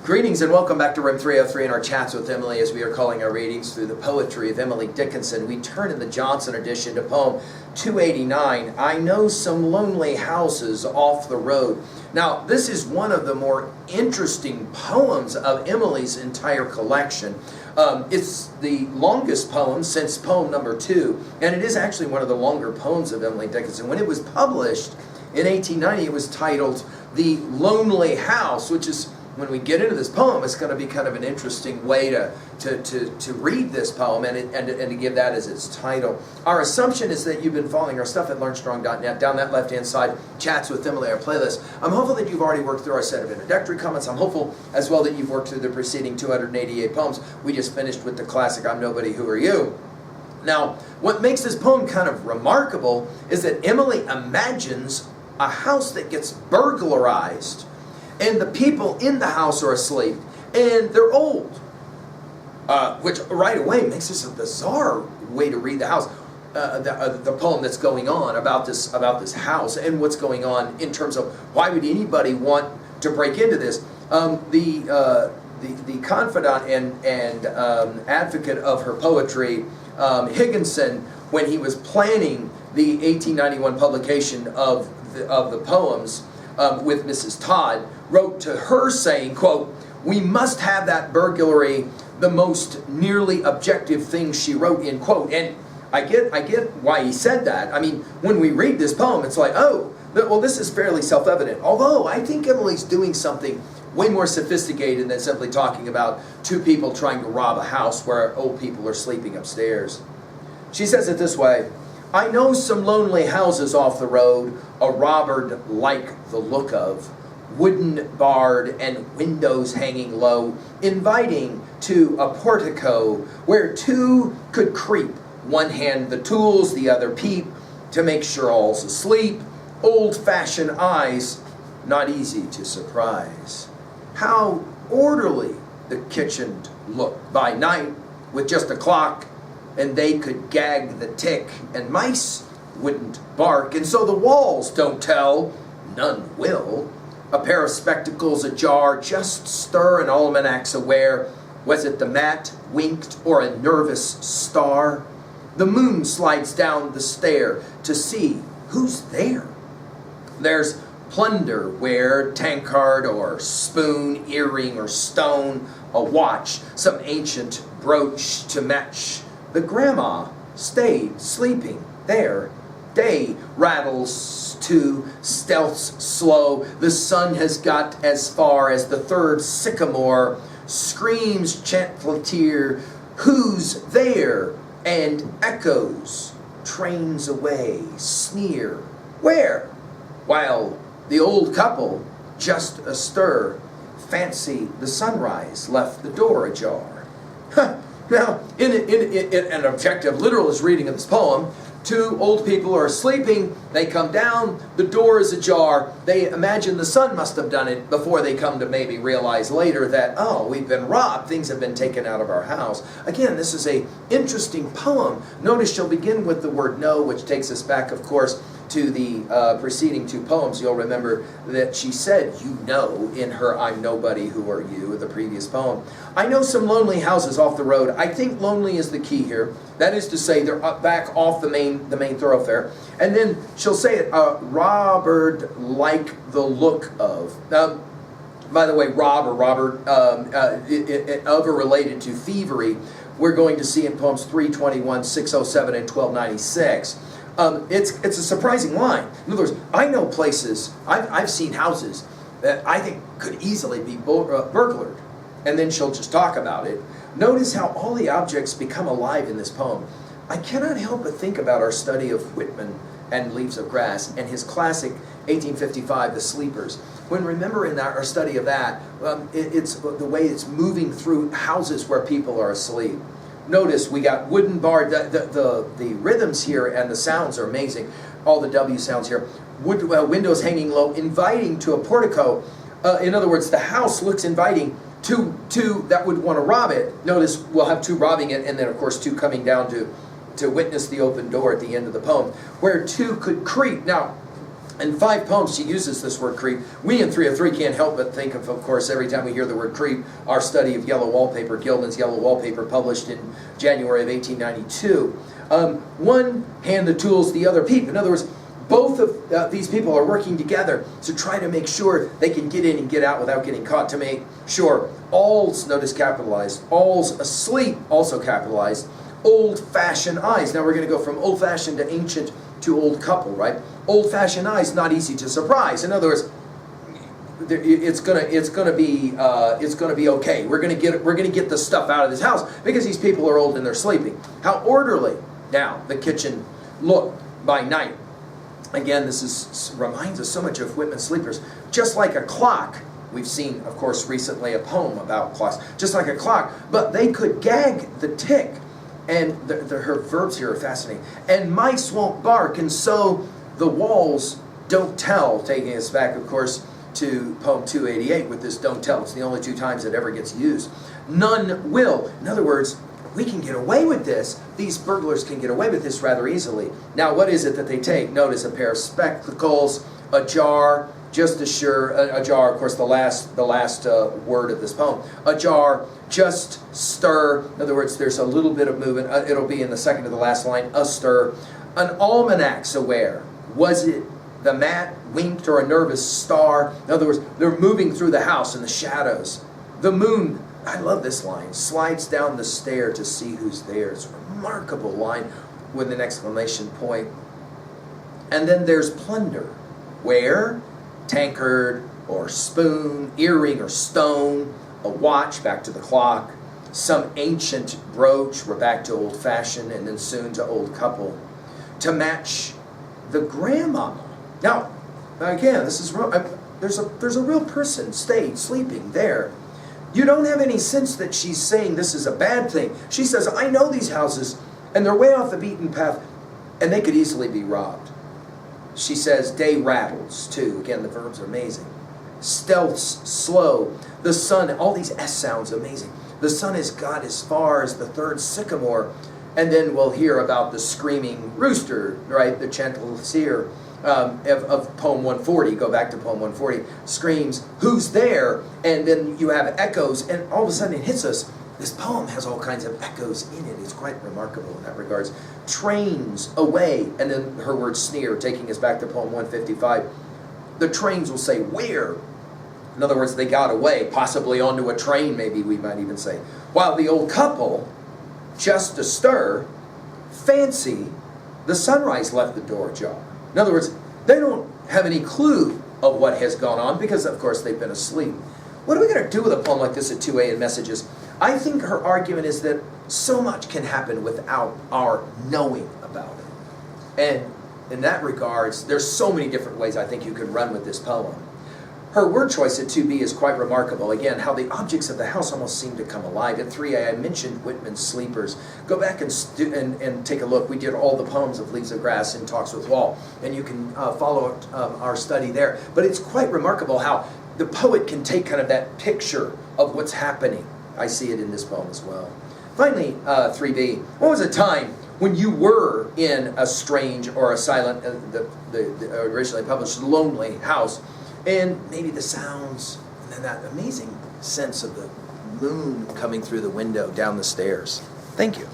Greetings and welcome back to Room 303 in our chats with Emily as we are calling our readings through the poetry of Emily Dickinson. We turn in the Johnson edition to poem 289, I Know Some Lonely Houses Off the Road. Now, this is one of the more interesting poems of Emily's entire collection. It's the longest poem since poem number 2, and it is actually one of the longer poems of Emily Dickinson. When it was published in 1890, it was titled The Lonely House, which is, when we get into this poem, it's going to be kind of an interesting way to read this poem and to give that as its title. Our assumption is that you've been following our stuff at learnstrong.net. Down that left-hand side, Chats with Emily, our playlist. I'm hopeful that you've already worked through our set of introductory comments. I'm hopeful as well that you've worked through the preceding 288 poems. We just finished with the classic, I'm Nobody, Who Are You? Now, what makes this poem kind of remarkable is that Emily imagines a house that gets burglarized, and the people in the house are asleep, and they're old. Which right away makes this a bizarre way to read the house, the poem that's going on about this house and what's going on in terms of why would anybody want to break into this. The confidant and advocate of her poetry, Higginson, when he was planning the 1891 publication of the poems with Mrs. Todd, wrote to her saying, quote, we must have that burglary the most nearly objective thing she wrote, end quote. And I get why he said that. I mean, when we read this poem, it's like, oh, well, this is fairly self-evident. Although I think Emily's doing something way more sophisticated than simply talking about two people trying to rob a house where old people are sleeping upstairs. She says it this way, I know some lonely houses off the road, a robber like the look of, wooden barred and windows hanging low, inviting to a portico where two could creep, one hand the tools, the other peep, to make sure all's asleep, old-fashioned eyes, not easy to surprise. How orderly the kitchen looked by night, with just a clock, and they could gag the tick, and mice wouldn't bark, and so the walls don't tell, none will. A pair of spectacles ajar just stir an almanac's aware. Was it the mat winked or a nervous star? The moon slides down the stair to see who's there. There's plunder where tankard or spoon, earring or stone, a watch, some ancient brooch to match. The grandma stayed sleeping there. Day rattles to stealth's slow. The sun has got as far as the third sycamore. Screams chantleteer, who's there? And echoes, trains away, sneer, where? While the old couple, just astir, fancy the sunrise left the door ajar. Now, in an objective, literalist reading of this poem, two old people are sleeping, they come down, the door is ajar, they imagine the sun must have done it before they come to maybe realize later that, oh, we've been robbed, things have been taken out of our house. Again, this is an interesting poem. Notice she'll begin with the word know, which takes us back, of course, to the preceding two poems. You'll remember that she said, you know, in her I'm Nobody, Who Are You, the previous poem. I know some lonely houses off the road. I think lonely is the key here. That is to say, they're up back off the main thoroughfare. And then she'll say it, robbered like the look of. By the way, rob or Robert, of or related to thievery, we're going to see in poems 321, 607, and 1296. It's a surprising line. In other words, I know places, I've seen houses that I think could easily be burglared. And then she'll just talk about it. Notice how all the objects become alive in this poem. I cannot help but think about our study of Whitman and Leaves of Grass and his classic 1855, The Sleepers. When remember in our study of that, it's the way it's moving through houses where people are asleep. Notice we got wooden bar, the rhythms here and the sounds are amazing. All the W sounds here. Windows hanging low, inviting to a portico. In other words, the house looks inviting to that would want to rob it. Notice we'll have two robbing it, and then of course two coming down to witness the open door at the end of the poem, where two could creep. Now, In 5 poems, she uses this word creep. We in 303 can't help but think of course, every time we hear the word creep, our study of yellow wallpaper, Gilman's Yellow Wallpaper, published in January of 1892. One hand the tools, the other peep. In other words, both of these people are working together to try to make sure they can get in and get out without getting caught, to make sure all's, notice capitalized, all's asleep, also capitalized, old-fashioned eyes. Now we're going to go from old-fashioned to ancient to old couple, right? Old-fashioned eyes, not easy to surprise. In other words, it's gonna be okay. We're gonna get the stuff out of this house because these people are old and they're sleeping. How orderly now the kitchen looked by night. Again, this reminds us so much of Whitman's Sleepers. Just like a clock. We've seen, of course, recently a poem about clocks. Just like a clock, but they could gag the tick. And her verbs here are fascinating. And mice won't bark, and so the walls don't tell. Taking us back, of course, to poem 288 with this don't tell. It's the only 2 times it ever gets used. None will. In other words, we can get away with this. These burglars can get away with this rather easily. Now, what is it that they take? Notice a pair of spectacles, a jar, just as sure, a jar, of course, the last word of this poem. A jar, just stir. In other words, there's a little bit of movement. It'll be in the second to the last line, a stir. An almanac's aware. Was it the mat winked or a nervous star? In other words, they're moving through the house in the shadows. The moon, I love this line, slides down the stair to see who's there. It's a remarkable line with an exclamation point. And then there's plunder. Where? Tankard or spoon, earring or stone, a watch, back to the clock, some ancient brooch, we're back to old-fashioned, and then soon to old couple, to match the grandmama. Now, again, this is real. There's a real person sleeping there. You don't have any sense that she's saying this is a bad thing. She says, I know these houses, and they're way off the beaten path, and they could easily be robbed. She says, day rattles, too. Again, the verbs are amazing. Stealth's slow. The sun, all these S sounds amazing. The sun has got as far as the 3rd sycamore. And then we'll hear about the screaming rooster, right? The gentle seer of poem 140. Go back to poem 140. Screams, who's there? And then you have echoes, and all of a sudden it hits us. This poem has all kinds of echoes in it. It's quite remarkable in that regards. Trains away, and then her word sneer, taking us back to poem 155. The trains will say, where? In other words, they got away, possibly onto a train, maybe we might even say. While the old couple, just astir, fancy the sunrise left the door ajar. In other words, they don't have any clue of what has gone on because, of course, they've been asleep. What are we going to do with a poem like this at 2A in Messages? I think her argument is that so much can happen without our knowing about it. And in that regards, there's so many different ways I think you could run with this poem. Her word choice at 2B is quite remarkable. Again, how the objects of the house almost seem to come alive. At 3A, I mentioned Whitman's Sleepers. Go back and take a look. We did all the poems of Leaves of Grass in Talks with Wall, and you can follow our study there. But it's quite remarkable how the poet can take kind of that picture of what's happening. I see it in this poem as well. Finally, 3B, what was a time when you were in a strange or a silent, the originally published lonely house, and maybe the sounds, and then that amazing sense of the moon coming through the window down the stairs. Thank you.